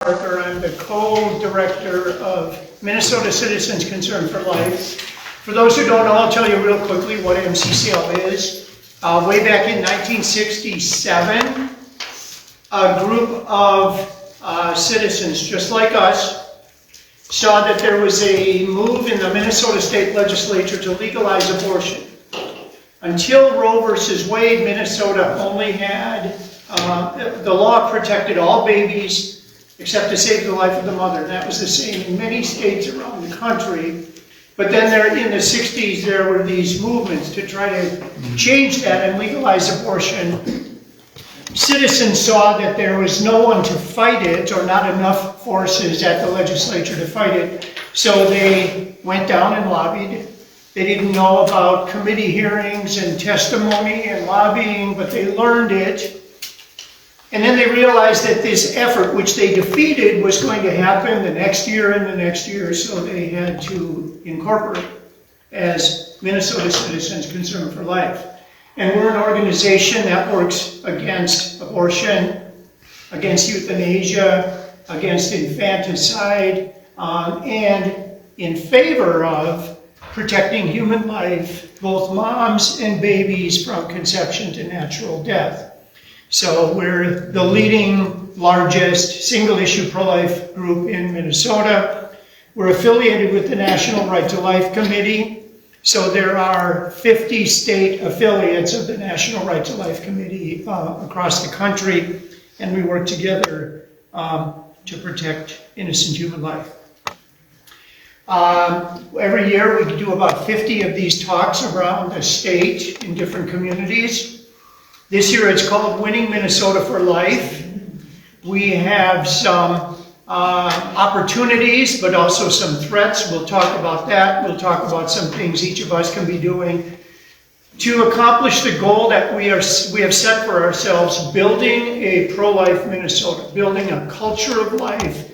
Parker. I'm the co-director of Minnesota Citizens Concern for Life. For those who don't know, I'll tell you real quickly what MCCL is. Way back in 1967, a group of citizens just like us saw that there was a move in the Minnesota State Legislature to legalize abortion. Until Roe versus Wade, Minnesota only had, the law protected all babies except to save the life of the mother. And that was the same in many states around the country. But then there, in the 60s, there were these movements to try to change that and legalize abortion. Citizens saw that there was no one to fight it, or not enough forces at the legislature to fight it. So they went down and lobbied. They didn't know about committee hearings and testimony and lobbying, but they learned it. And then they realized that this effort, which they defeated, was going to happen the next year and the next year, so they had to incorporate as Minnesota Citizens Concern for Life. And we're an organization that works against abortion, against euthanasia, against infanticide, and in favor of protecting human life, both moms and babies, from conception to natural death. So we're the leading, largest, single-issue pro-life group in Minnesota. We're affiliated with the National Right to Life Committee. So there are 50 state affiliates of the National Right to Life Committee across the country, and we work together to protect innocent human life. Every year we do about 50 of these talks around the state in different communities. This year it's called Winning Minnesota for Life. We have some opportunities, but also some threats. We'll talk about that. We'll talk about some things each of us can be doing to accomplish the goal that we have set for ourselves: building a pro-life Minnesota, building a culture of life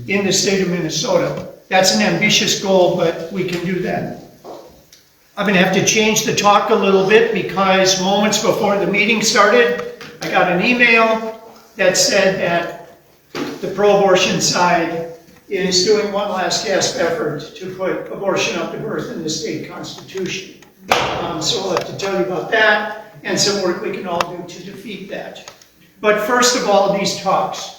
in the state of Minnesota. That's an ambitious goal, but we can do that. I'm going to have to change the talk a little bit because moments before the meeting started, I got an email that said that the pro-abortion side is doing one last gasp effort to put abortion up to birth in the state constitution. So I'll have to tell you about that and some work we can all do to defeat that. But first of all, these talks.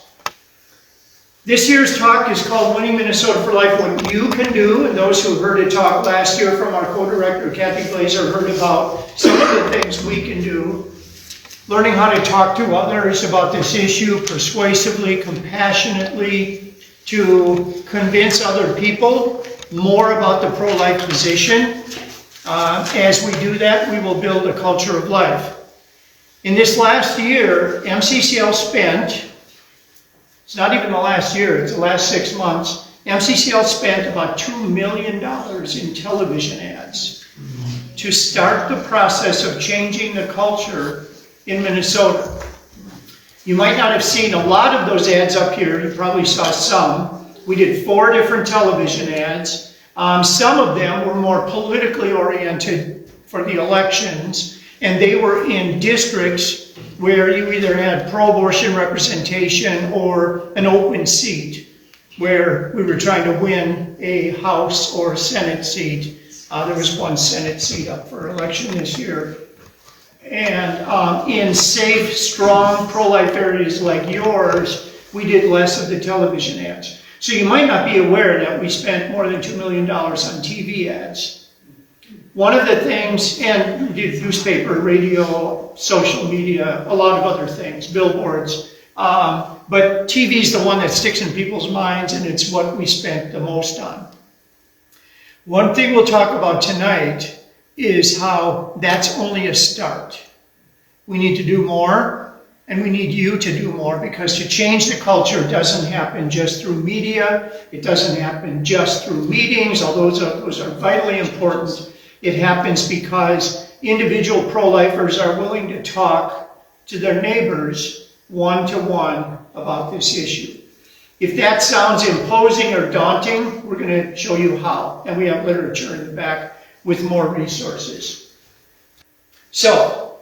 This year's talk is called Winning Minnesota for Life, What You Can Do. And those who heard a talk last year from our co-director, Kathy Glazer, heard about some of the things we can do. Learning how to talk to others about this issue persuasively, compassionately, to convince other people more about the pro-life position. As we do that, we will build a culture of life. In this last year, MCCL spent, it's not even the last year, it's the last 6 months, MCCL spent about $2 million in television ads to start the process of changing the culture in Minnesota. You might not have seen a lot of those ads up here, you probably saw some. We did 4 different television ads. Some of them were more politically oriented for the elections, and they were in districts where you either had pro-abortion representation or an open seat, where we were trying to win a House or Senate seat. There was one Senate seat up for election this year. And in safe, strong, pro-life areas like yours, we did less of the television ads. So you might not be aware that we spent more than $2 million on TV ads. One of the things, and we did newspaper, radio, social media, a lot of other things, billboards, but TV is the one that sticks in people's minds, and it's what we spent the most on. One thing we'll talk about tonight is how that's only a start. We need to do more, and we need you to do more, because to change the culture doesn't happen just through media. It doesn't happen just through meetings, although those are vitally important. It happens because individual pro-lifers are willing to talk to their neighbors one-to-one about this issue. If that sounds imposing or daunting, we're going to show you how. And we have literature in the back with more resources. So,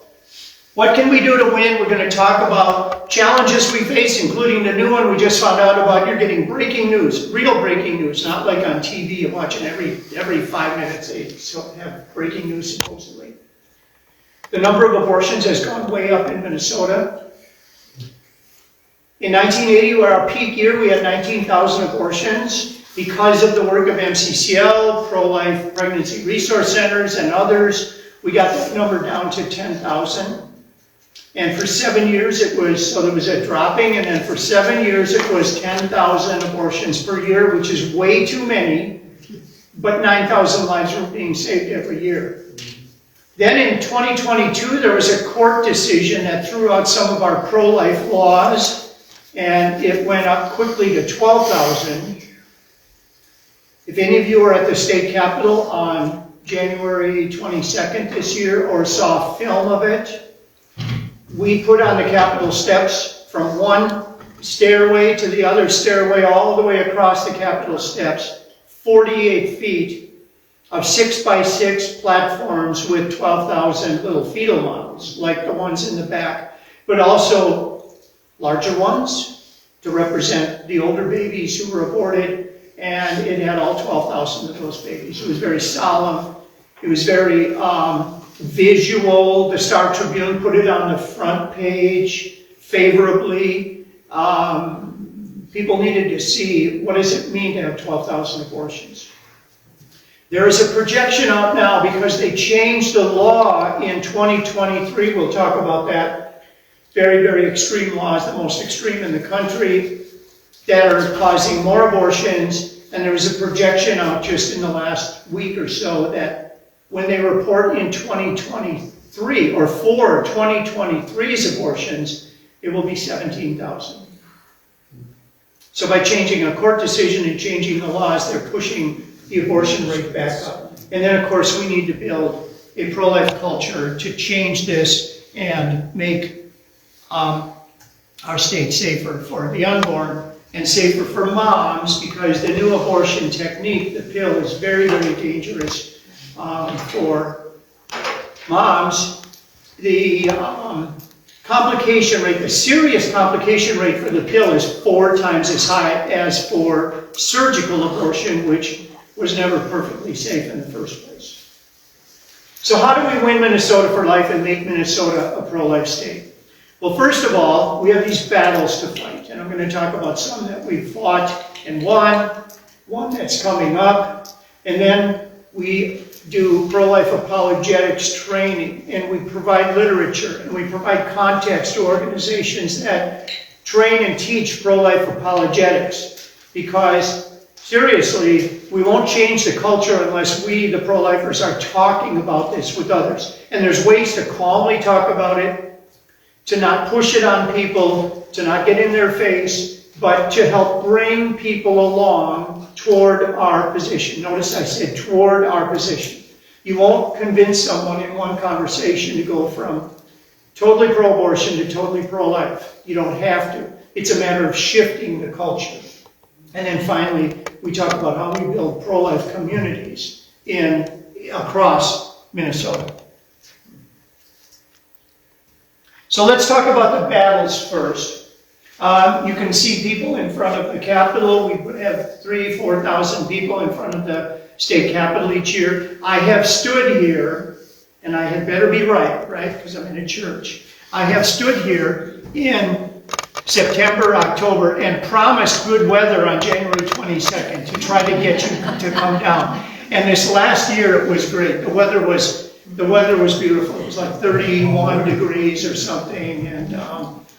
What can we do to win? We're going to talk about challenges we face, including the new one we just found out about. You're getting breaking news, real breaking news, not like on TV. You're watching every 5 minutes they have breaking news supposedly. The number of abortions has gone way up in Minnesota. In 1980, our peak year, we had 19,000 abortions. Because of the work of MCCL, pro-life pregnancy resource centers, and others, we got that number down to 10,000. And for 7 years it was, so there was a dropping, and then for 7 years it was 10,000 abortions per year, which is way too many, but 9,000 lives were being saved every year. Then in 2022, there was a court decision that threw out some of our pro-life laws, and it went up quickly to 12,000. If any of you were at the state capitol on January 22nd this year or saw a film of it, we put on the Capitol steps from one stairway to the other stairway all the way across the Capitol steps, 48 feet of 6x6 platforms with 12,000 little fetal models, like the ones in the back, but also larger ones to represent the older babies who were aborted, and it had all 12,000 of those babies. It was very solemn. It was very visual. The Star Tribune put it on the front page favorably. People needed to see, what does it mean to have 12,000 abortions? There is a projection out now because they changed the law in 2023. We'll talk about that. Very, very extreme laws, the most extreme in the country, that are causing more abortions. And there was a projection out just in the last week or so that when they report in 2023, or for 2023's abortions, it will be 17,000. So by changing a court decision and changing the laws, they're pushing the abortion rate back up. And then, of course, we need to build a pro-life culture to change this and make our state safer for the unborn and safer for moms, because the new abortion technique, the pill, is very, very dangerous for moms. The complication rate, the serious complication rate for the pill is 4 times as high as for surgical abortion, which was never perfectly safe in the first place. So how do we win Minnesota for life and make Minnesota a pro-life state? Well, first of all, we have these battles to fight, and I'm going to talk about some that we've fought and won, one that's coming up, and then we do pro-life apologetics training, and we provide literature, and we provide context to organizations that train and teach pro-life apologetics, because seriously, we won't change the culture unless we, the pro-lifers, are talking about this with others. And there's ways to calmly talk about it, to not push it on people, to not get in their face, but to help bring people along toward our position. Notice I said toward our position. You won't convince someone in one conversation to go from totally pro-abortion to totally pro-life. You don't have to. It's a matter of shifting the culture. And then finally, we talk about how we build pro-life communities across Minnesota. So let's talk about the battles first. You can see people in front of the Capitol. We have 3,000 to 4,000 people in front of the state capitol each year. I have stood here, and I had better be right, because I'm in a church. I have stood here in September, October, and promised good weather on January 22nd to try to get you to come down. And this last year it was great. The weather was beautiful. It was like 31 degrees or something, and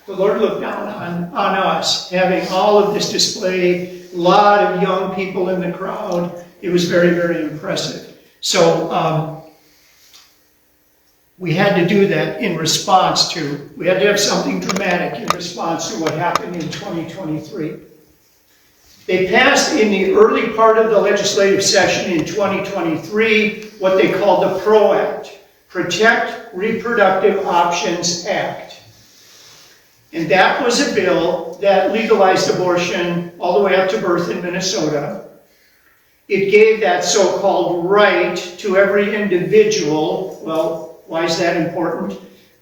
the Lord looked down on us, having all of this display, a lot of young people in the crowd. It was very, very impressive. So we had to do that in response to, we had to have something dramatic in response to what happened in 2023. They passed in the early part of the legislative session in 2023 what they called the PRO Act, Protect Reproductive Options Act. And that was a bill that legalized abortion all the way up to birth in Minnesota. It gave that so-called right to every individual. Well, why is that important?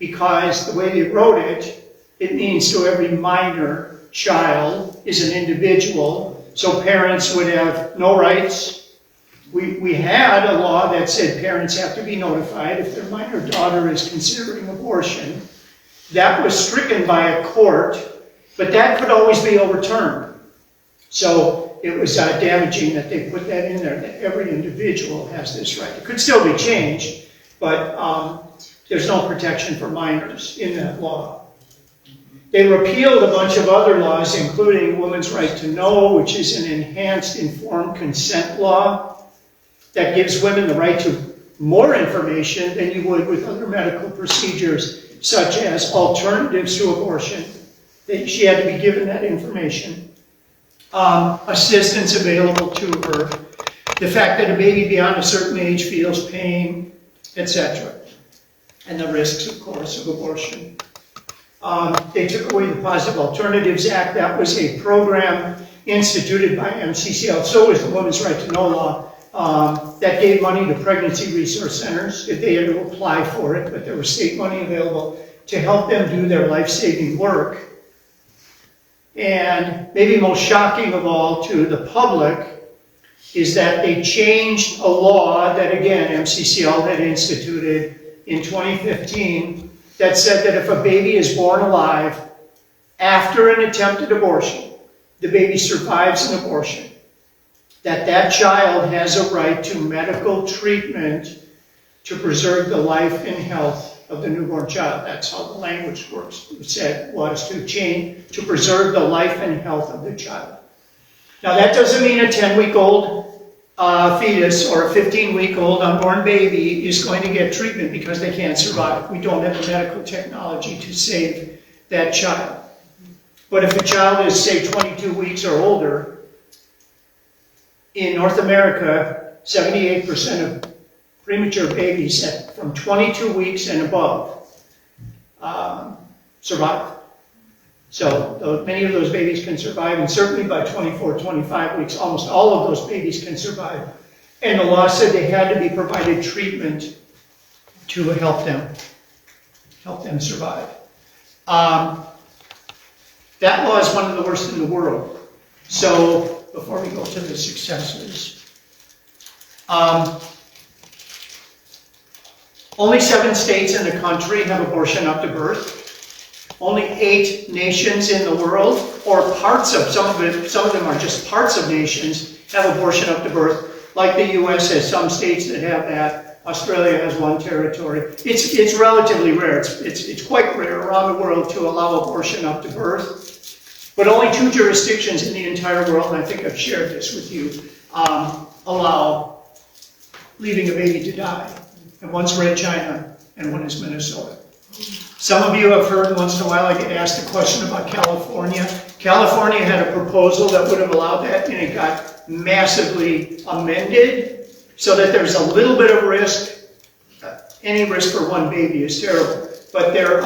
because the way they wrote it, it means to every minor child is an individual, so parents would have no rights. We had a law that said parents have to be notified if their minor daughter is considering abortion. That was stricken by a court, but that could always be overturned. So it was damaging that they put that in there, that every individual has this right. It could still be changed, but there's no protection for minors in that law. They repealed a bunch of other laws, including Women's Right to Know, which is an enhanced informed consent law that gives women the right to more information than you would with other medical procedures, such as alternatives to abortion. She had to be given that information. Assistance available to her. The fact that a baby beyond a certain age feels pain, etc. And the risks, of course, of abortion. They took away the Positive Alternatives Act. That was a program instituted by MCCL. So was the Women's Right to Know law. That gave money to pregnancy resource centers if they had to apply for it, but there was state money available to help them do their life-saving work. And maybe most shocking of all to the public is that they changed a law that, again, MCCL had instituted in 2015 that said that if a baby is born alive after an attempted abortion, the baby survives an abortion, that child has a right to medical treatment to preserve the life and health of the newborn child. That's how the language works. It said was to preserve the life and health of the child. Now that doesn't mean a 10-week-old fetus or a 15-week-old unborn baby is going to get treatment because they can't survive. We don't have the medical technology to save that child. But if the child is, say, 22 weeks or older, in North America, 78% of premature babies from 22 weeks and above survive. So many of those babies can survive, and certainly by 24, 25 weeks, almost all of those babies can survive. And the law said they had to be provided treatment to help them survive. That law is one of the worst in the world. So before we go to the successes, only 7 states in the country have abortion up to birth. Only 8 nations in the world, or parts of, some of them are just parts of nations, have abortion up to birth. Like the US has some states that have that. Australia has 1 territory. It's relatively rare. It's quite rare around the world to allow abortion up to birth. But only 2 jurisdictions in the entire world, and I think I've shared this with you, allow leaving a baby to die. And one's Red China, and one is Minnesota. Some of you have heard once in a while I get asked a question about California. California had a proposal that would have allowed that, and it got massively amended so that there's a little bit of risk. Any risk for one baby is terrible. But there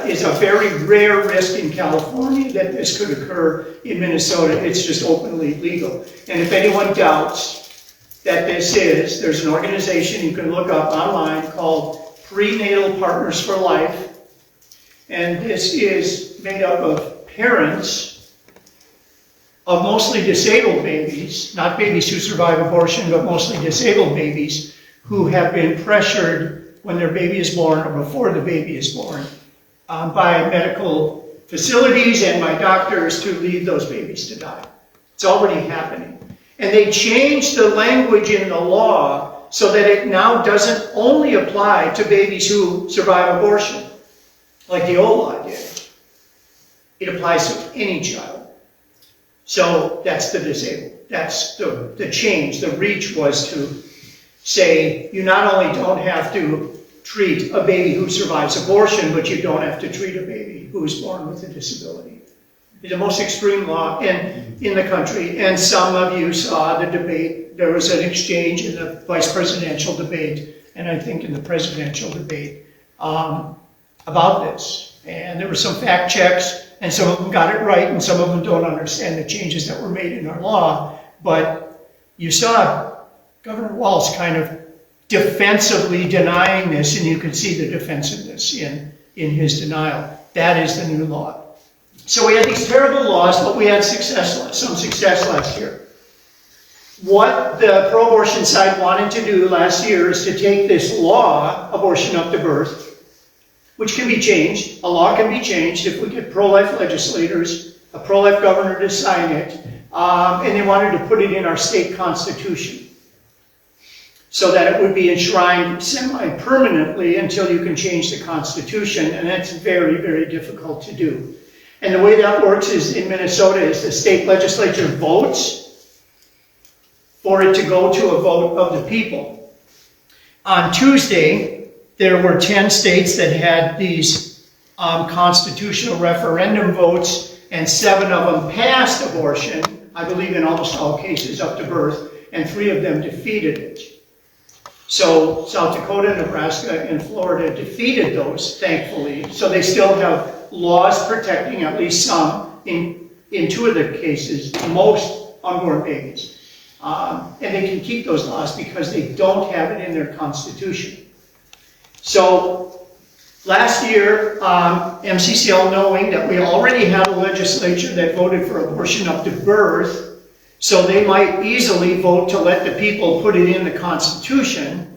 is a very rare risk in California that this could occur in Minnesota. It's just openly legal. And if anyone doubts that this is, there's an organization you can look up online called Prenatal Partners for Life. And this is made up of parents of mostly disabled babies, not babies who survive abortion, but mostly disabled babies who have been pressured when their baby is born or before the baby is born by medical facilities and by doctors to leave those babies to die. It's already happening. And they changed the language in the law so that it now doesn't only apply to babies who survive abortion, like the old law did. It applies to any child. So that's the disabled. That's the change. The reach was to say you not only don't have to treat a baby who survives abortion, but you don't have to treat a baby who is born with a disability. It's the most extreme law in the country. And some of you saw the debate. There was an exchange in the vice presidential debate, and I think in the presidential debate, about this. And there were some fact checks, and some of them got it right, and some of them don't understand the changes that were made in our law. But you saw Governor Walz kind of defensively denying this, and you can see the defensiveness in in his denial. That is the new law. So we had these terrible laws, but we had some success last year. What the pro-abortion side wanted to do last year is to take this law, abortion up to birth, which can be changed. A law can be changed if we get pro-life legislators, a pro-life governor to sign it, and they wanted to put it in our state constitution so that it would be enshrined semi-permanently until you can change the constitution, and that's very, very difficult to do. And the way that works is in Minnesota is the state legislature votes for it to go to a vote of the people. On Tuesday, there were 10 states that had these constitutional referendum votes, and 7 of them passed abortion, I believe in almost all cases up to birth, and 3 of them defeated it. So South Dakota, Nebraska, and Florida defeated those, thankfully. So they still have laws protecting at least some, in 2 of the cases, most unborn babies. And they can keep those laws because they don't have it in their constitution. So last year, MCCL, knowing that we already had a legislature that voted for abortion up to birth, so they might easily vote to let the people put it in the Constitution.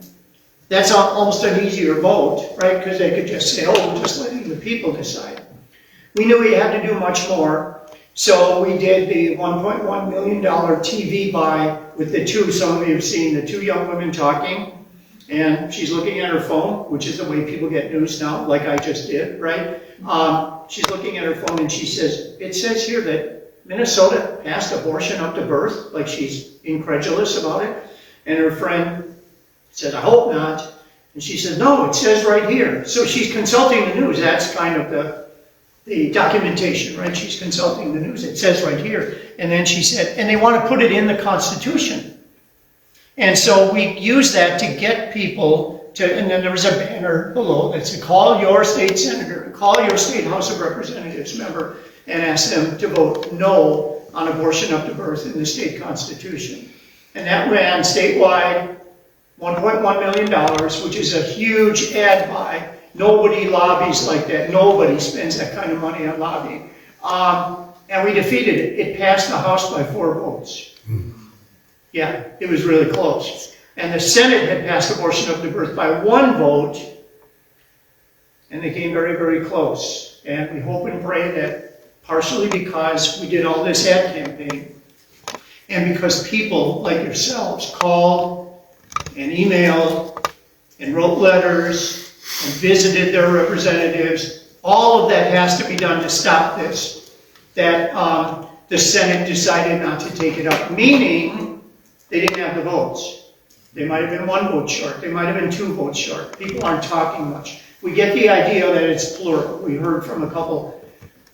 That's almost an easier vote, right? Because they could just say, oh, we're just letting the people decide. We knew we had to do much more, so we did the $1.1 million TV buy with the 2, some of you have seen the 2 young women talking, and she's looking at her phone, which is the way people get news now, like I just did, right? She's looking at her phone and she says, it says here that Minnesota passed abortion up to birth, like she's incredulous about it. And her friend said, I hope not. And she said, no, it says right here. So she's consulting the news. That's kind of the documentation, right? She's consulting the news. It says right here. And then she said, and they want to put it in the Constitution. And so we use that to get people to, and then there was a banner below that said, call your state senator, call your state House of Representatives member, and ask them to vote no on abortion up to birth in the state constitution. And that ran statewide, $1.1 million, which is a huge ad buy. Nobody lobbies like that. Nobody spends that kind of money on lobbying. And we defeated it. It passed the House by 4 votes. Yeah, it was really close. And the Senate had passed abortion up to birth by 1 vote, and they came very, very close. And we hope and pray that partially because we did all this ad campaign, and because people like yourselves called and emailed and wrote letters and visited their representatives, all of that has to be done to stop this, that the Senate decided not to take it up, meaning they didn't have the votes. They might have been 1 vote short. They might have been 2 votes short. People aren't talking much. We get the idea that it's plural. We heard from a couple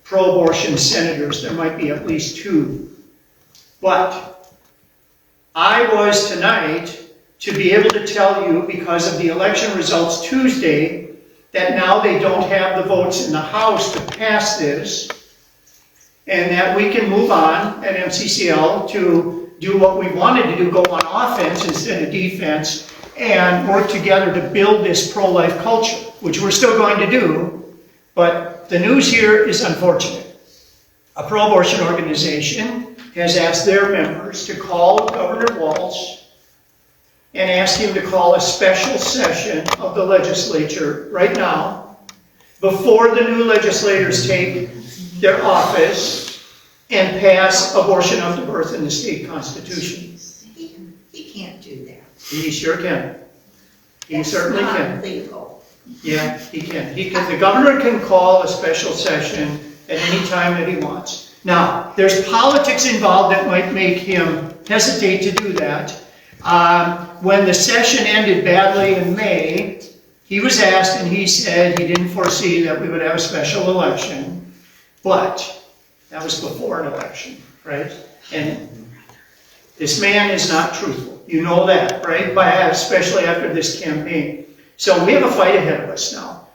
pro-abortion senators. There might be at least 2. But I was tonight to be able to tell you, because of the election results Tuesday, that now they don't have the votes in the House to pass this, and that we can move on at MCCL to do what we wanted to do, go on offense instead of defense, and work together to build this pro-life culture, which we're still going to do. But the news here is unfortunate. A pro-abortion organization has asked their members to call Governor Walz and ask him to call a special session of the legislature right now, before the new legislators take their office, and pass abortion up to birth in the state constitution. He can't do that. He sure can. He certainly can. Legal. Yeah, he can. The governor can call a special session at any time that he wants. Now, there's politics involved that might make him hesitate to do that. When the session ended badly in May, he was asked and he said he didn't foresee that we would have a special election, but that was before an election, right? And this man is not truthful. You know that, right? Especially after this campaign. So we have a fight ahead of us now.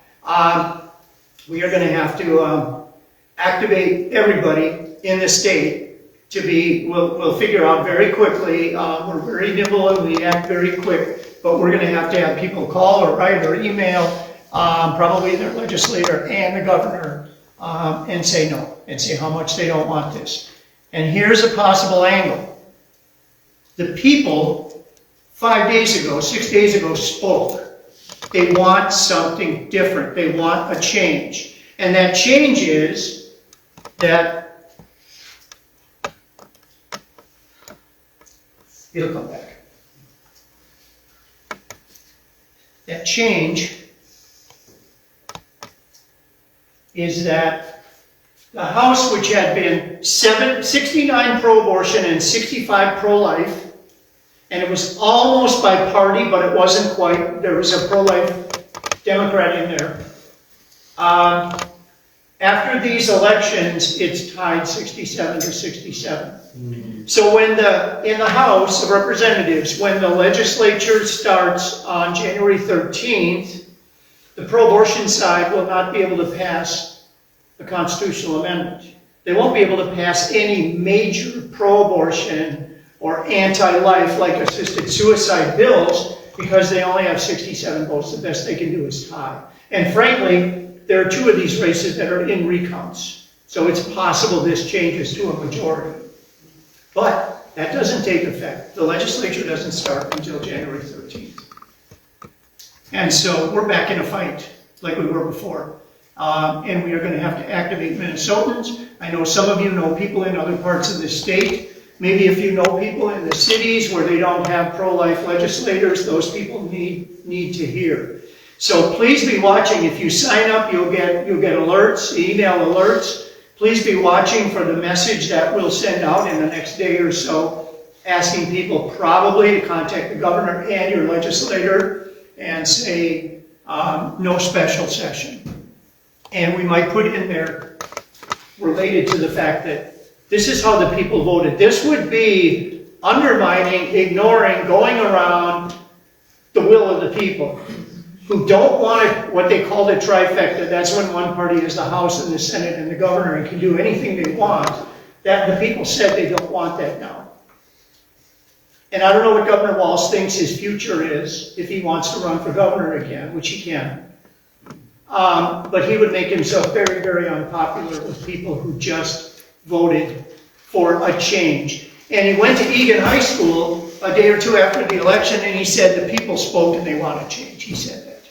We are going to have to activate everybody in the state to be, we'll figure out very quickly, we're very nimble and we act very quick, but we're going to have people call or write or email probably their legislator and the governor, and say no, and say how much they don't want this. And here's a possible angle. The people 5 days ago, 6 days ago spoke. They want something different. They want a change. And that change is that it'll come back. That change is that the House, which had been 69 pro-abortion and 65 pro-life, and it was almost by party, but it wasn't quite. There was a pro-life Democrat in there. After these elections, it's tied 67 to 67. So when in the House of Representatives, when the legislature starts on January 13th, the pro-abortion side will not be able to pass a constitutional amendment. They won't be able to pass any major pro-abortion or anti-life, like assisted suicide bills, because they only have 67 votes. The best they can do is tie. And frankly, there are 2 of these races that are in recounts. So it's possible this changes to a majority. But that doesn't take effect. The legislature doesn't start until January 13th. And so we're back in a fight like we were before. And we are going to have to activate Minnesotans. I know some of you know people in other parts of the state. Maybe if you know people in the cities where they don't have pro-life legislators, those people need to hear. So please be watching. If you sign up, you'll get alerts, email alerts. Please be watching for the message that we'll send out in the next day or so, asking people probably to contact the governor and your legislator and say no special session. And we might put in there, related to the fact that this is how the people voted. This would be undermining, ignoring, going around the will of the people who don't want it, what they called a trifecta. That's when one party is the House and the Senate and the governor and can do anything they want. That the people said they don't want that now. And I don't know what Governor Walz thinks his future is if he wants to run for governor again, which he can. But he would make himself very, very unpopular with people who just voted for a change. And he went to Egan High School a day or 2 after the election and he said the people spoke and they want a change. He said that.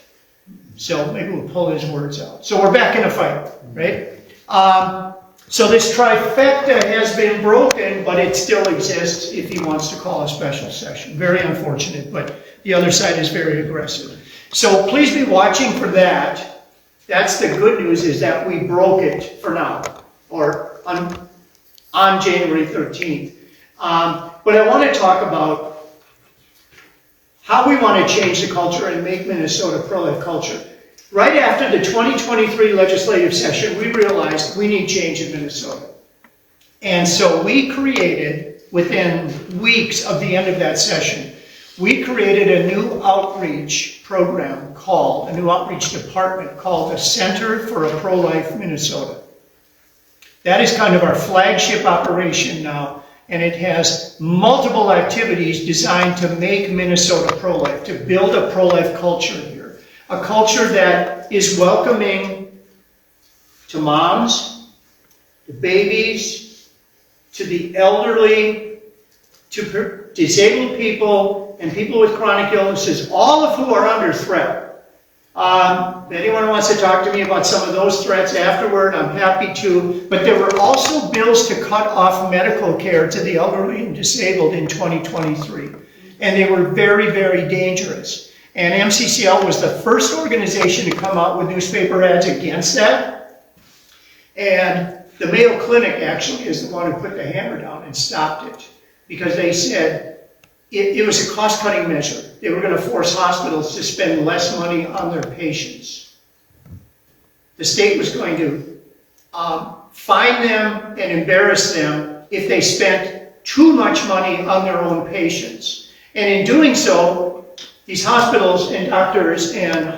So maybe we'll pull his words out. So we're back in a fight, right? So this trifecta has been broken, but it still exists if he wants to call a special session. Very unfortunate, but the other side is very aggressive. So please be watching for that. That's the good news, is that we broke it for now, or on January 13th. But I want to talk about how we want to change the culture and make Minnesota pro-life culture. Right after the 2023 legislative session, we realized we need change in Minnesota. And so we created, within weeks of the end of that session, we created a new outreach program called, a new outreach department called the Center for a Pro-Life Minnesota. That is kind of our flagship operation now, and it has multiple activities designed to make Minnesota pro-life, to build a pro-life culture here. A culture that is welcoming to moms, to babies, to the elderly, to disabled people, and people with chronic illnesses, all of whom are under threat. If anyone wants to talk to me about some of those threats afterward, I'm happy to. But there were also bills to cut off medical care to the elderly and disabled in 2023. And they were very, very dangerous. And MCCL was the first organization to come out with newspaper ads against that. And the Mayo Clinic actually is the one who put the hammer down and stopped it. Because they said it was a cost-cutting measure. They were going to force hospitals to spend less money on their patients. The state was going to fine them and embarrass them if they spent too much money on their own patients. And in doing so, these hospitals and doctors and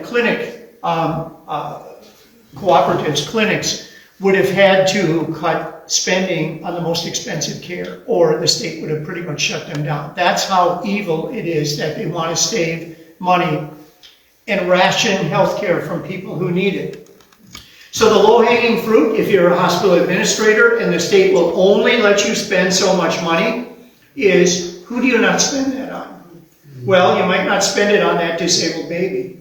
clinic cooperatives, clinics, would have had to cut spending on the most expensive care, or the state would have pretty much shut them down. That's how evil it is that they want to save money. and ration health care from people who need it. So the low-hanging fruit, if you're a hospital administrator and the state will only let you spend so much money, is who do you not spend that on? Well, you might not spend it on that disabled baby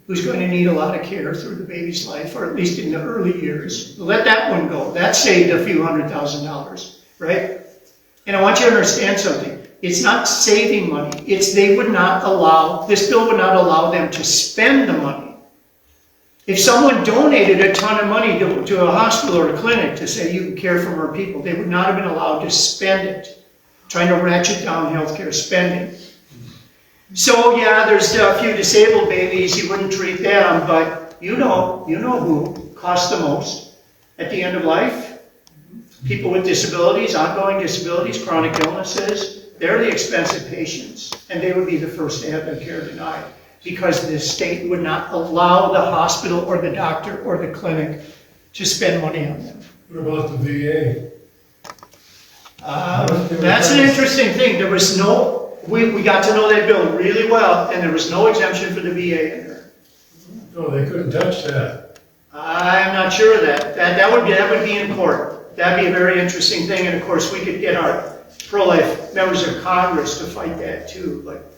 who's going to need a lot of care through the baby's life, or at least in the early years. Let that one go. That saved a few $100,000, right? And I want you to understand something. It's not saving money. It's they would not allow, this bill would not allow them to spend the money. If someone donated a ton of money to a hospital or a clinic to say you can care for more people, they would not have been allowed to spend it, trying to ratchet down healthcare spending. So yeah, there's a few disabled babies, you wouldn't treat them, but you know who costs the most at the end of life? People with disabilities, ongoing disabilities, chronic illnesses, they're the expensive patients, and they would be the first to have their care denied because the state would not allow the hospital or the doctor or the clinic to spend money on them. What about the VA? That's an interesting thing. There was no, we got to know that bill really well, and there was no exemption for the VA in there. No, they couldn't touch that. I'm not sure of that. That would be in court. That'd be a very interesting thing, and of course we could get our pro-life members of Congress to fight that too. But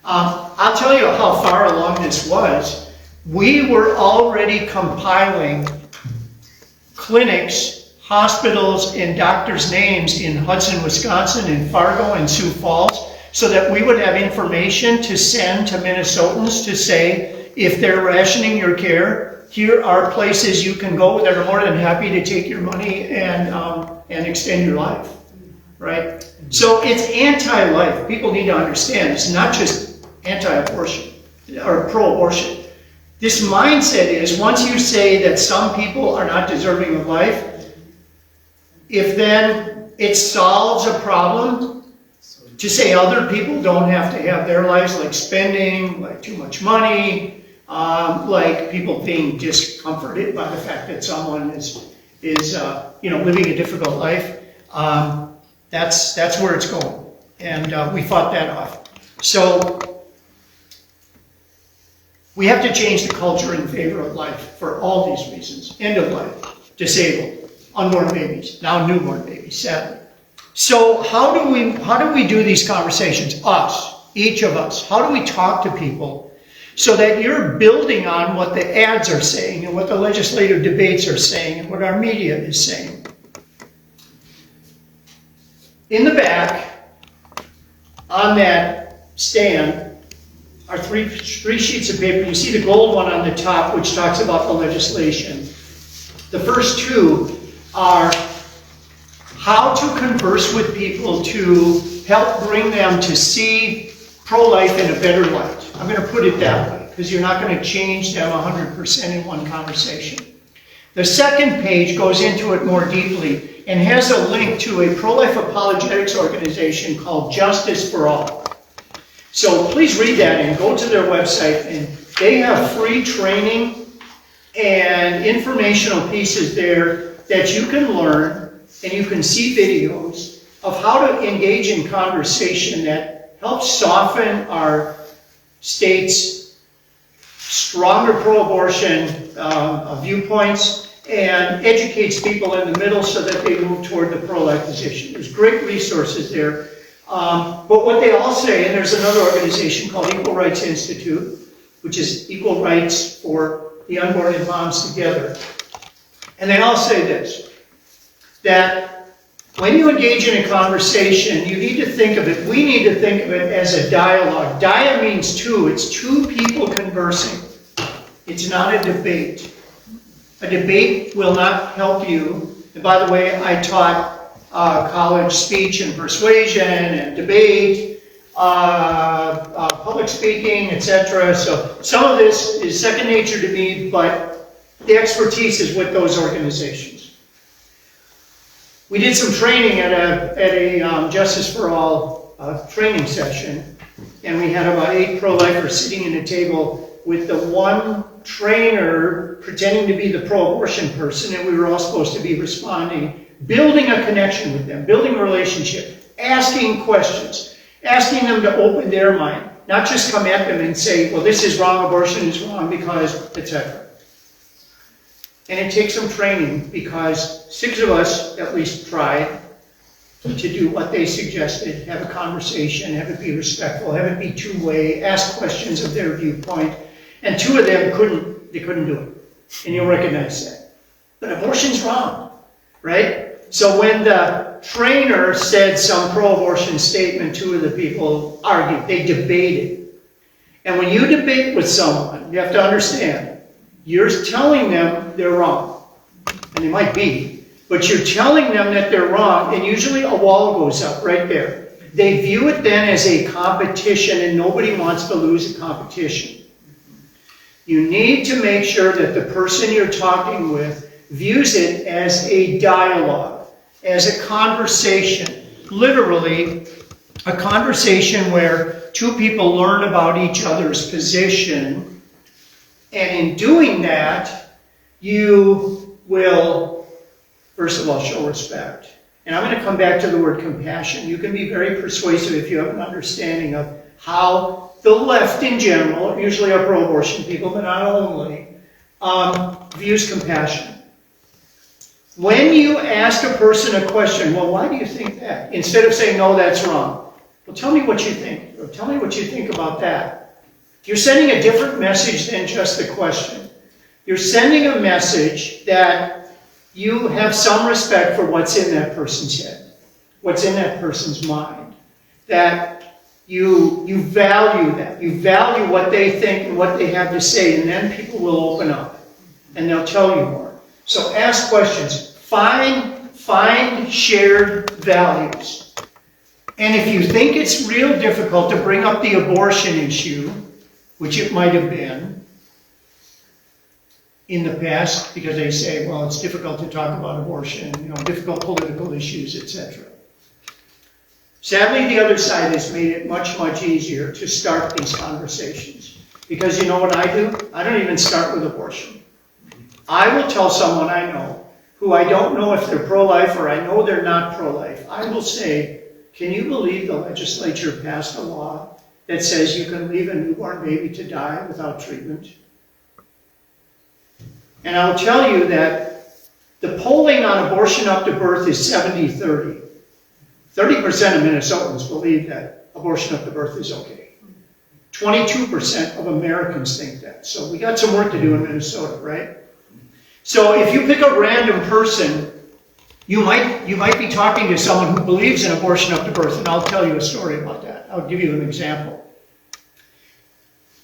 I'll tell you how far along this was. We were already compiling clinics, hospitals, and doctors' names in Hudson, Wisconsin, in Fargo, and Sioux Falls, so that we would have information to send to Minnesotans to say, if they're rationing your care, here are places you can go that are more than happy to take your money and extend your life, right? So it's anti-life. People need to understand it's not just anti-abortion or pro-abortion. This mindset is once you say that some people are not deserving of life, if then it solves a problem, to say other people don't have to have their lives, like spending, like too much money, like people being discomforted by the fact that someone is living a difficult life. That's where it's going, and we fought that off. So we have to change the culture in favor of life for all these reasons. End of life, disabled, unborn babies, now newborn babies, sadly. So how do we do these conversations? Us, each of us. How do we talk to people so that you're building on what the ads are saying and what the legislative debates are saying and what our media is saying? In the back, on that stand, are three sheets of paper. You see the gold one on the top, which talks about the legislation. The first two are how to converse with people to help bring them to see pro-life in a better light. I'm going to put it that way, because you're not going to change them 100% in one conversation. The second page goes into it more deeply and has a link to a pro-life apologetics organization called Justice for All. So please read that and go to their website, and they have free training and informational pieces there that you can learn, and you can see videos of how to engage in conversation that helps soften our state's stronger pro-abortion viewpoints and educates people in the middle so that they move toward the pro-life position. There's great resources there. But what they all say, and there's another organization called Equal Rights Institute, which is equal rights for the unborn and moms together. And they all say this, that when you engage in a conversation, you need to think of it, we need to think of it as a dialogue. Dia means two. It's two people conversing. It's not a debate. A debate will not help you. And by the way, I taught college speech and persuasion and debate, public speaking, etc. So some of this is second nature to me, but the expertise is with those organizations. We did some training at a Justice for All training session, and we had about 8 pro-lifers sitting in a table with the one trainer pretending to be the pro-abortion person, and we were all supposed to be responding, building a connection with them, building a relationship, asking questions, asking them to open their mind. not just come at them and say, well, this is wrong, abortion is wrong, because, etc. And it takes some training, because 6 of us at least tried to do what they suggested, have a conversation, have it be respectful, have it be two-way, ask questions of their viewpoint, and 2 of them couldn't do it. And you'll recognize that. But abortion's wrong, right? So when the trainer said some pro-abortion statement, 2 of the people argued, they debated. And when you debate with someone, you have to understand, you're telling them they're wrong. And they might be, but you're telling them that they're wrong, and usually a wall goes up right there. They view it then as a competition, and nobody wants to lose a competition. You need to make sure that the person you're talking with views it as a dialogue, as a conversation. Literally, a conversation where 2 people learn about each other's position, and in doing that, you will, first of all, show respect. And I'm going to come back to the word compassion. You can be very persuasive if you have an understanding of how the left in general, usually are pro-abortion people, but not only, views compassion. When you ask a person a question, well, why do you think that? Instead of saying, no, that's wrong. Well, tell me what you think. Or tell me what you think about that. You're sending a different message than just the question. You're sending a message that you have some respect for what's in that person's head, what's in that person's mind, that you value that. You value what they think and what they have to say, and then people will open up, and they'll tell you more. So ask questions. Find shared values. And if you think it's real difficult to bring up the abortion issue, which it might have been in the past, because they say, well, it's difficult to talk about abortion, difficult political issues, etc. Sadly, the other side has made it much, much easier to start these conversations. Because you know what I do? I don't even start with abortion. I will tell someone I know, who I don't know if they're pro-life or I know they're not pro-life, I will say, can you believe the legislature passed a law that says you can leave a newborn baby to die without treatment? And I'll tell you that the polling on abortion up to birth is 70-30. 30% of Minnesotans believe that abortion up to birth is okay. 22% of Americans think that. So we got some work to do in Minnesota, right? So if you pick a random person, you might be talking to someone who believes in abortion up to birth, and I'll tell you a story about that. I'll give you an example.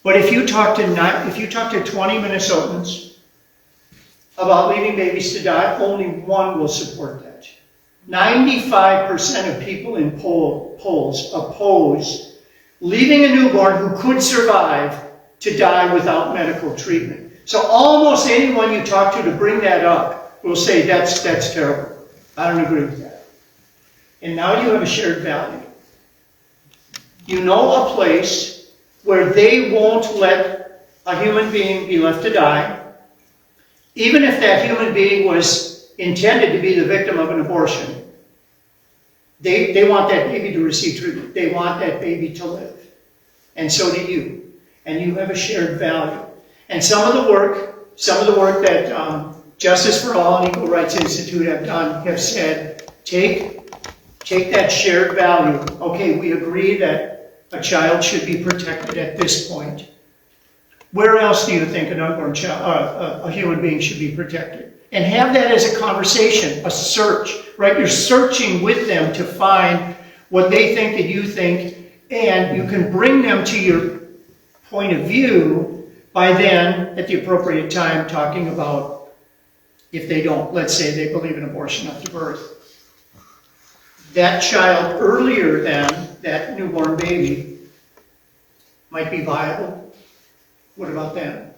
But if you talk to 20 Minnesotans about leaving babies to die, only 1 will support that. 95% of people in polls oppose leaving a newborn who could survive to die without medical treatment. So almost anyone you talk to bring that up will say, that's terrible. I don't agree with that. And now you have a shared value. You know a place where they won't let a human being be left to die, even if that human being was intended to be the victim of an abortion. They want that baby to receive treatment. They want that baby to live. And so do you. And you have a shared value. And some of the work that Justice for All and Equal Rights Institute have done have said, take that shared value. Okay, we agree that a child should be protected at this point. Where else do you think an unborn child, a human being should be protected? And have that as a conversation, a search, right? You're searching with them to find what they think that you think, and you can bring them to your point of view by then, at the appropriate time, talking about if they don't, let's say they believe in abortion up to birth. That child earlier than that newborn baby might be viable. What about them?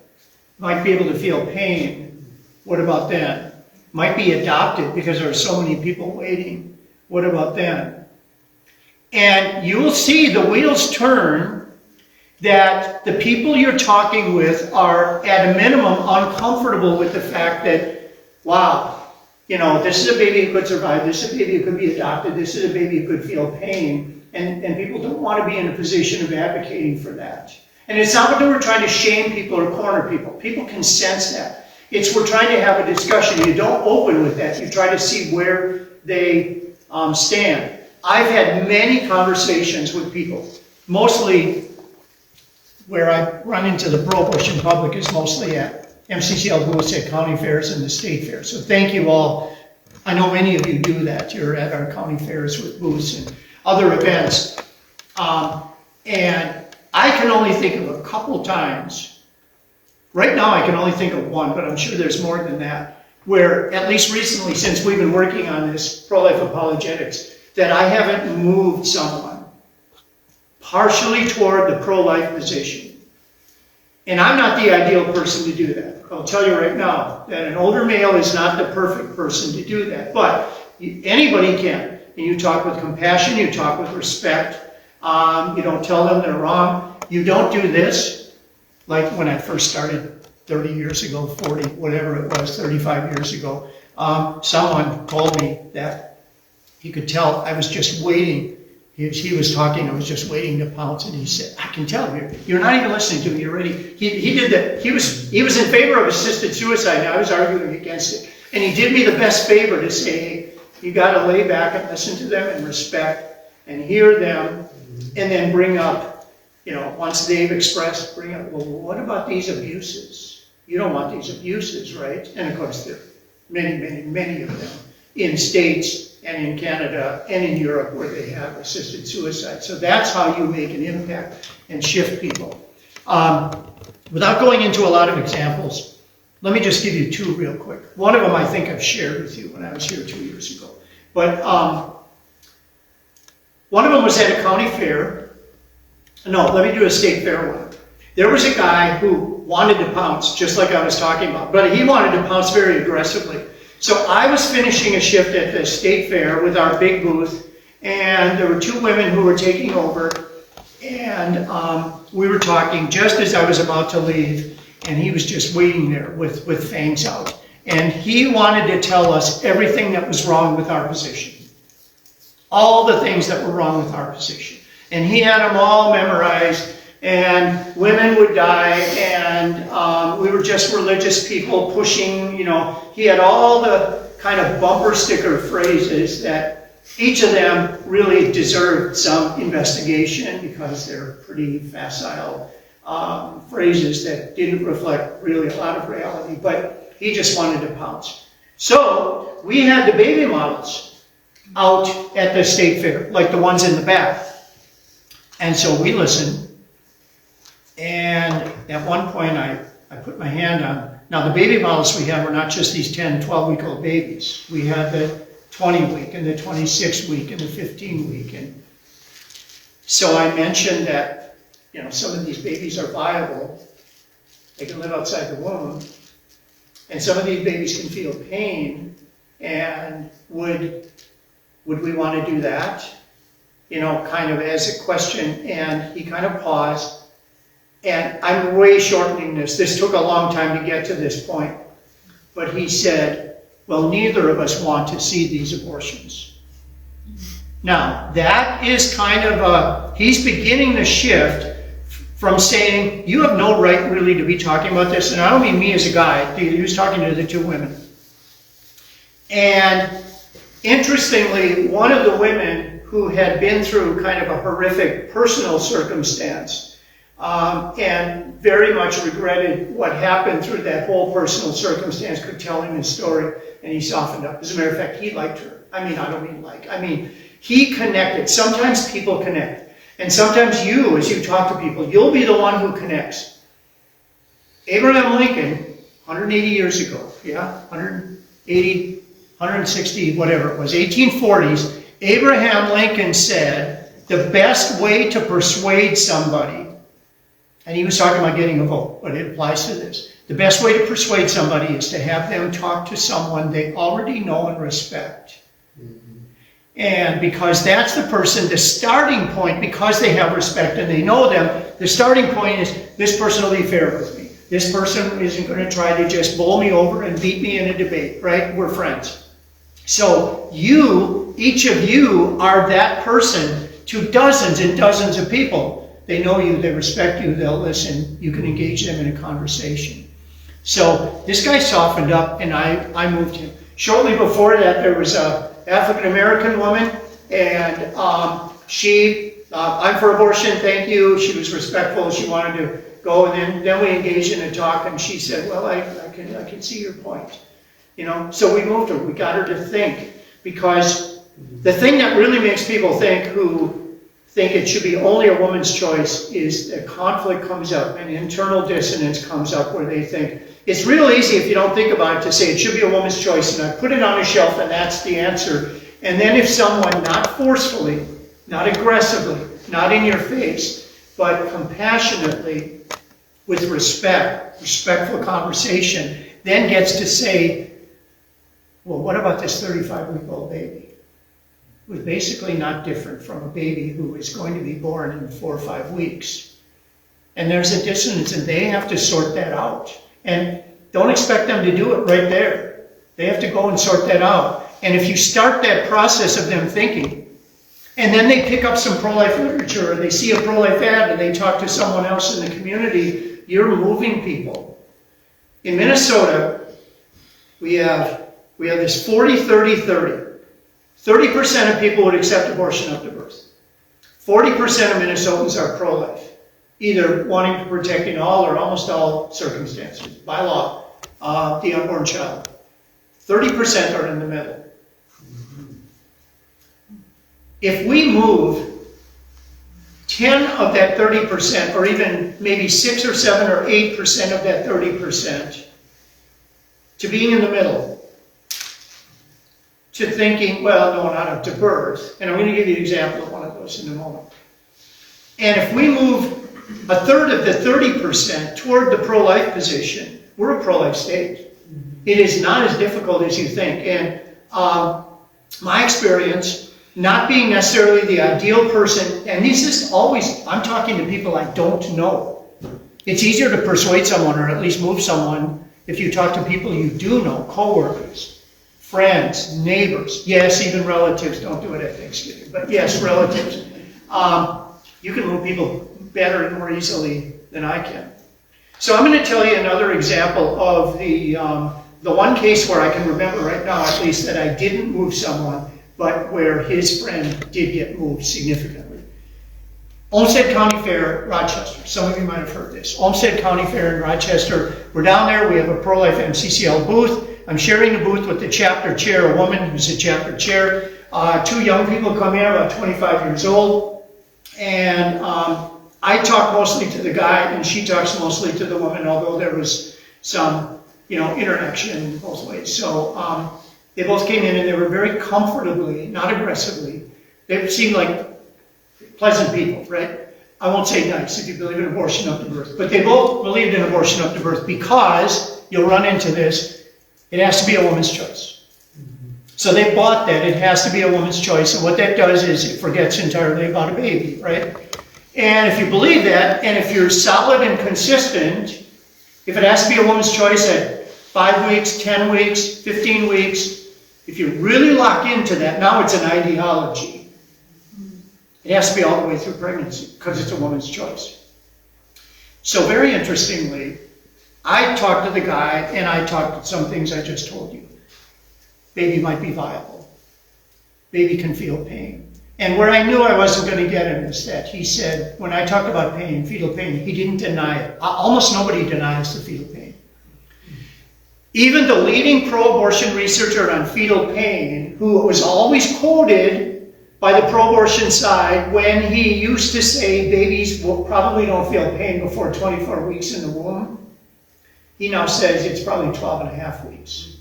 Might be able to feel pain. What about them? Might be adopted because there are so many people waiting. What about them? And you'll see the wheels turn, that the people you're talking with are, at a minimum, uncomfortable with the fact that, wow, this is a baby who could survive, this is a baby who could be adopted, this is a baby who could feel pain, And people don't want to be in a position of advocating for that. And it's not that we're trying to shame people or corner people. People can sense that. It's we're trying to have a discussion. You don't open with that. You try to see where they stand. I've had many conversations with people, mostly where I run into the pro-abortion public is mostly at MCCL booths at county fairs and the state fair. So thank you all. I know many of you do that. You're at our county fairs with booths and other events. And I can only think of a couple times, right now I can only think of one, but I'm sure there's more than that, where at least recently since we've been working on this pro-life apologetics, that I haven't moved someone partially toward the pro-life position. And I'm not the ideal person to do that. I'll tell you right now that an older male is not the perfect person to do that. But anybody can. And you talk with compassion, you talk with respect, you don't tell them they're wrong. You don't do this, like when I first started 30 years ago, 40, whatever it was, 35 years ago. Someone told me that he could tell I was just waiting. He was talking, I was just waiting to pounce, and he said, I can tell you're not even listening to me, you're ready. He did that. He was in favor of assisted suicide, and I was arguing against it. And he did me the best favor to say, hey, you got to lay back and listen to them and respect and hear them, and then bring up, once they've expressed, bring up, well, what about these abuses? You don't want these abuses, right? And of course, there are many, many, many of them in states and in Canada and in Europe where they have assisted suicide. So that's how you make an impact and shift people. Without going into a lot of examples, let me just give you two real quick. One of them I think I've shared with you when I was here 2 years ago. But one of them was at a county fair. No, let me do a state fair one. There was a guy who wanted to pounce, just like I was talking about, but he wanted to pounce very aggressively. So I was finishing a shift at the state fair with our big booth, and there were two women who were taking over, and we were talking just as I was about to leave, and he was just waiting there with fangs out. And he wanted to tell us everything that was wrong with our position. All the things that were wrong with our position. And he had them all memorized, and women would die, and we were just religious people pushing, he had all the kind of bumper sticker phrases that each of them really deserved some investigation because they're pretty facile phrases that didn't reflect really a lot of reality, but he just wanted to pounce. So we had the baby models out at the state fair, like the ones in the back. And so we listened. And at one point, I put my hand on, now the baby models we had were not just these 10, 12-week-old babies. We had the 20-week and the 26-week and the 15-week. And so I mentioned that, some of these babies are viable. They can live outside the womb. And some of these babies can feel pain. And would we want to do that? Kind of as a question. And he kind of paused. And I'm way shortening this. This took a long time to get to this point. But he said, well, neither of us want to see these abortions. Now, that is kind of he's beginning the shift from saying, you have no right really to be talking about this. And I don't mean me as a guy. He was talking to the two women. And interestingly, one of the women who had been through kind of a horrific personal circumstance and very much regretted what happened through that whole personal circumstance, could tell him his story, and he softened up. As a matter of fact, he liked her. I mean, he connected. Sometimes people connect. And sometimes you, as you talk to people, you'll be the one who connects. Abraham Lincoln, 180 years ago, 180, 160, whatever it was, 1840s, Abraham Lincoln said, the best way to persuade somebody, and he was talking about getting a vote, but it applies to this. The best way to persuade somebody is to have them talk to someone they already know and respect. And because that's the person, the starting point, because they have respect and they know them, the starting point is, this person will be fair with me. This person isn't going to try to just bowl me over and beat me in a debate, right? We're friends. So you, each of you, are that person to dozens and dozens of people. They know you, they respect you, they'll listen, you can engage them in a conversation. So this guy softened up and I moved him. Shortly before that, there was an African-American woman, and I'm for abortion, thank you. She was respectful, she wanted to go, and then we engaged in a talk, and she said, well, I can see your point. You know, so we moved her, we got her to think, because the thing that really makes people think who think it should be only a woman's choice is that conflict comes up and internal dissonance comes up where they think, it's real easy if you don't think about it to say it should be a woman's choice and I put it on a shelf and that's the answer. And then if someone, not forcefully, not aggressively, not in your face, but compassionately, with respect, respectful conversation, then gets to say, well, what about this 35-week-old baby? Was basically not different from a baby who is going to be born in 4 or 5 weeks. And there's a dissonance, and they have to sort that out. And don't expect them to do it right there. They have to go and sort that out. And if you start that process of them thinking, and then they pick up some pro-life literature, or they see a pro-life ad, and they talk to someone else in the community, you're moving people. In Minnesota, we have this 40-30-30. 30% of people would accept abortion up to birth. 40% of Minnesotans are pro-life, either wanting to protect in all or almost all circumstances, by law, the unborn child. 30% are in the middle. If we move 10 of that 30%, or even maybe 6 or 7 or 8% of that 30%, to being in the middle, to thinking, well, no, not up to birth. And I'm going to give you an example of one of those in a moment. And if we move a third of the 30% toward the pro-life position, we're a pro-life state. It is not as difficult as you think. And my experience, not being necessarily the ideal person, and this is always, I'm talking to people I don't know. It's easier to persuade someone or at least move someone if you talk to people you do know, co-workers, friends, neighbors, yes, even relatives. Don't do it at Thanksgiving, but yes, relatives. You can move people better and more easily than I can. So I'm going to tell you another example of the one case where I can remember right now, at least, that I didn't move someone, but where his friend did get moved significantly. Olmsted County Fair, Rochester. Some of you might have heard this. Olmsted County Fair in Rochester. We're down there. We have a pro-life MCCL booth. I'm sharing the booth with the chapter chair, a woman who's a chapter chair. 2 young people come in, about 25 years old. And I talk mostly to the guy, and she talks mostly to the woman, although there was some, interaction both ways. So they both came in, and they were very comfortably, not aggressively. They seemed like pleasant people, right? I won't say nice if you believe in abortion up to birth. But they both believed in abortion up to birth because, you'll run into this, it has to be a woman's choice. So they bought that, it has to be a woman's choice, and what that does is it forgets entirely about a baby, right? And if you believe that, and if you're solid and consistent, if it has to be a woman's choice at 5 weeks, 10 weeks, 15 weeks, if you really lock into that, now it's an ideology. It has to be all the way through pregnancy, because it's a woman's choice. So very interestingly, I talked to the guy, and I talked to some things I just told you. Baby might be viable. Baby can feel pain. And where I knew I wasn't going to get him is that he said, when I talked about pain, fetal pain, he didn't deny it. Almost nobody denies the fetal pain. Even the leading pro-abortion researcher on fetal pain, who was always quoted by the pro-abortion side when he used to say babies probably don't feel pain before 24 weeks in the womb, he now says it's probably 12 and a half weeks.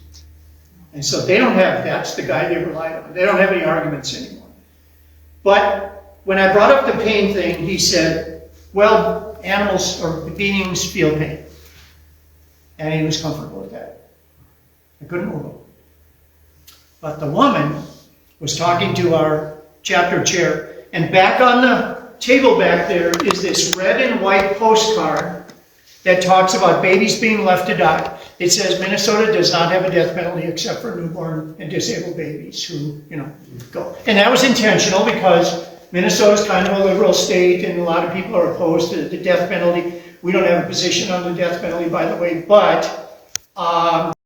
And so they don't have, that's the guy they relied on. They don't have any arguments anymore. But when I brought up the pain thing, he said, well, animals or beings feel pain. And he was comfortable with that. I couldn't move him. But the woman was talking to our chapter chair, and back on the table back there is this red and white postcard that talks about babies being left to die. It says Minnesota does not have a death penalty except for newborn and disabled babies who, go. And that was intentional because Minnesota's kind of a liberal state, and a lot of people are opposed to the death penalty. We don't have a position on the death penalty, by the way, but